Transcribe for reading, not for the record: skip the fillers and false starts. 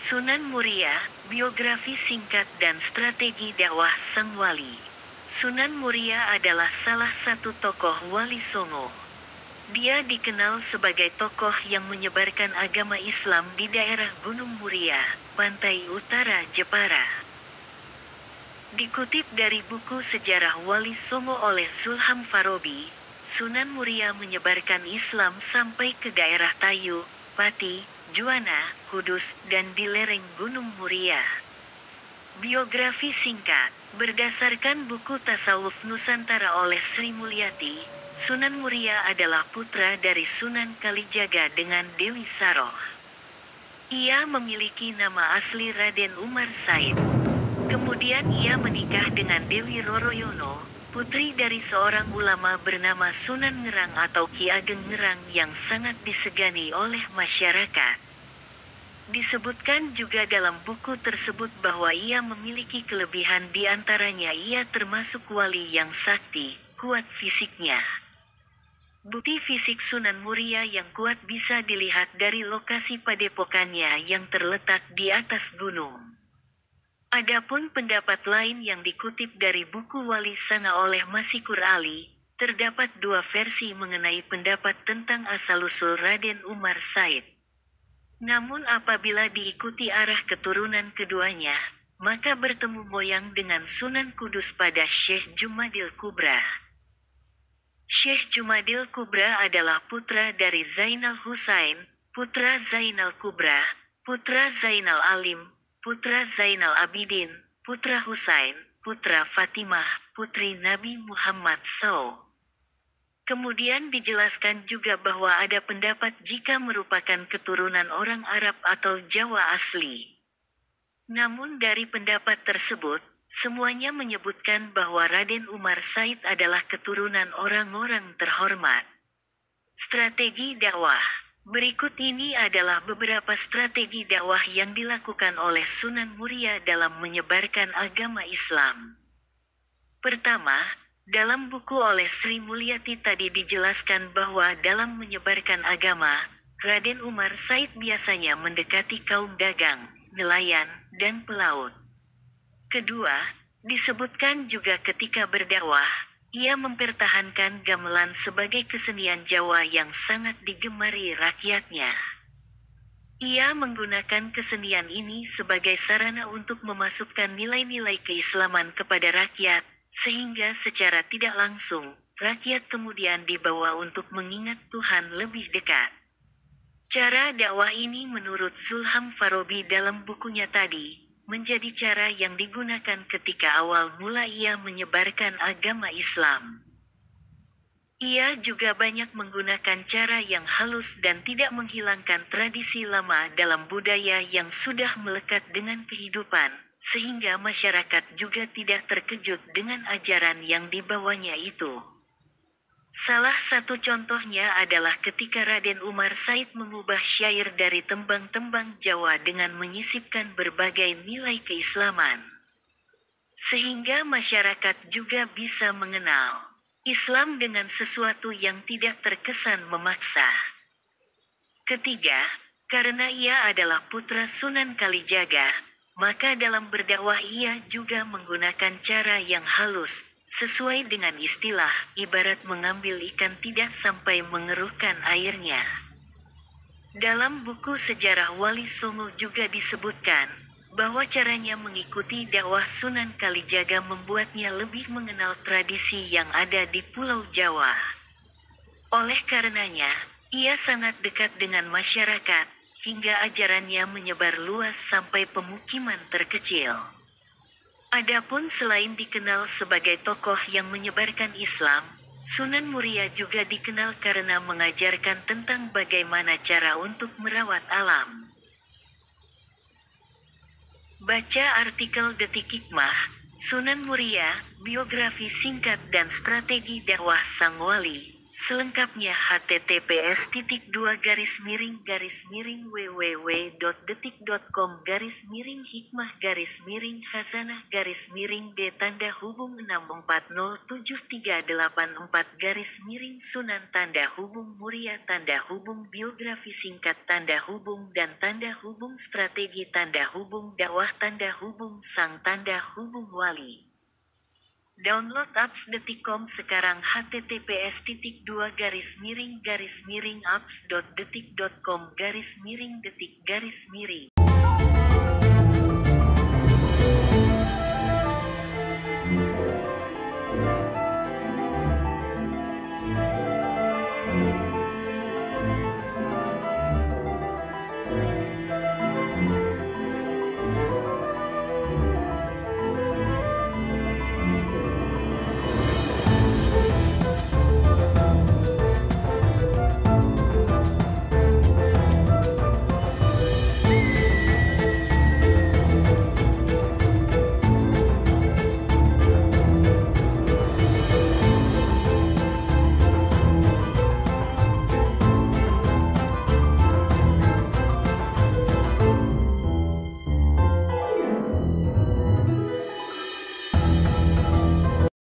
Sunan Muria, biografi singkat dan strategi dakwah sang wali. Sunan Muria adalah salah satu tokoh Wali Songo. Dia dikenal sebagai tokoh yang menyebarkan agama Islam di daerah Gunung Muria, pantai utara Jepara. Dikutip dari buku Sejarah Wali Songo oleh Zulham Farabi, Sunan Muria menyebarkan Islam sampai ke daerah Tayu, Pati, Juwana, Kudus, dan di lereng Gunung Muria. Biografi singkat, berdasarkan buku Tasawuf Nusantara oleh Sri Mulyati, Sunan Muria adalah putra dari Sunan Kalijaga dengan Dewi Saroh. Ia memiliki nama asli Raden Umar Said. Kemudian ia menikah dengan Dewi Roroyono, putri dari seorang ulama bernama Sunan Ngerang atau Ki Ageng Ngerang yang sangat disegani oleh masyarakat. Disebutkan juga dalam buku tersebut bahwa ia memiliki kelebihan di antaranya ia termasuk wali yang sakti, kuat fisiknya. Bukti fisik Sunan Muria yang kuat bisa dilihat dari lokasi padepokannya yang terletak di atas gunung. Adapun pendapat lain yang dikutip dari buku Wali Sanga oleh Masikur Ali, terdapat dua versi mengenai pendapat tentang asal-usul Raden Umar Said. Namun apabila diikuti arah keturunan keduanya, maka bertemu moyang dengan Sunan Kudus pada Syekh Jumadil Kubra. Syekh Jumadil Kubra adalah putra dari Zainal Husain, putra Zainal Kubra, putra Zainal Alim, putra Zainal Abidin, putra Husain, putra Fatimah, putri Nabi Muhammad SAW. Kemudian dijelaskan juga bahwa ada pendapat jika merupakan keturunan orang Arab atau Jawa asli. Namun dari pendapat tersebut, semuanya menyebutkan bahwa Raden Umar Said adalah keturunan orang-orang terhormat. Strategi dakwah. Berikut ini adalah beberapa strategi dakwah yang dilakukan oleh Sunan Muria dalam menyebarkan agama Islam. Pertama, dalam buku oleh Sri Mulyati tadi dijelaskan bahwa dalam menyebarkan agama, Raden Umar Said biasanya mendekati kaum dagang, nelayan, dan pelaut. Kedua, disebutkan juga ketika berdakwah, ia mempertahankan gamelan sebagai kesenian Jawa yang sangat digemari rakyatnya. Ia menggunakan kesenian ini sebagai sarana untuk memasukkan nilai-nilai keislaman kepada rakyat, sehingga secara tidak langsung, rakyat kemudian dibawa untuk mengingat Tuhan lebih dekat. Cara dakwah ini menurut Zulham Farabi dalam bukunya tadi, menjadi cara yang digunakan ketika awal mula ia menyebarkan agama Islam. Ia juga banyak menggunakan cara yang halus dan tidak menghilangkan tradisi lama dalam budaya yang sudah melekat dengan kehidupan, sehingga masyarakat juga tidak terkejut dengan ajaran yang dibawanya itu. Salah satu contohnya adalah ketika Raden Umar Said mengubah syair dari tembang-tembang Jawa dengan menyisipkan berbagai nilai keislaman. Sehingga masyarakat juga bisa mengenal Islam dengan sesuatu yang tidak terkesan memaksa. Ketiga, karena ia adalah putra Sunan Kalijaga, maka dalam berdakwah ia juga menggunakan cara yang halus, sesuai dengan istilah, ibarat mengambil ikan tidak sampai mengeruhkan airnya. Dalam buku Sejarah Wali Songo juga disebutkan, bahwa caranya mengikuti dakwah Sunan Kalijaga membuatnya lebih mengenal tradisi yang ada di Pulau Jawa. Oleh karenanya, ia sangat dekat dengan masyarakat, hingga ajarannya menyebar luas sampai pemukiman terkecil. Adapun selain dikenal sebagai tokoh yang menyebarkan Islam, Sunan Muria juga dikenal karena mengajarkan tentang bagaimana cara untuk merawat alam. Baca artikel Detik Hikmah, Sunan Muria, biografi singkat dan strategi dakwah sang wali, Selengkapnya http://www.detik.com/miring-www.detik.com/miring-hikmah-miring-hasanah-miring-d-hubung 64. Download apps Detikcom sekarang https://apps.detik.com/detik-miring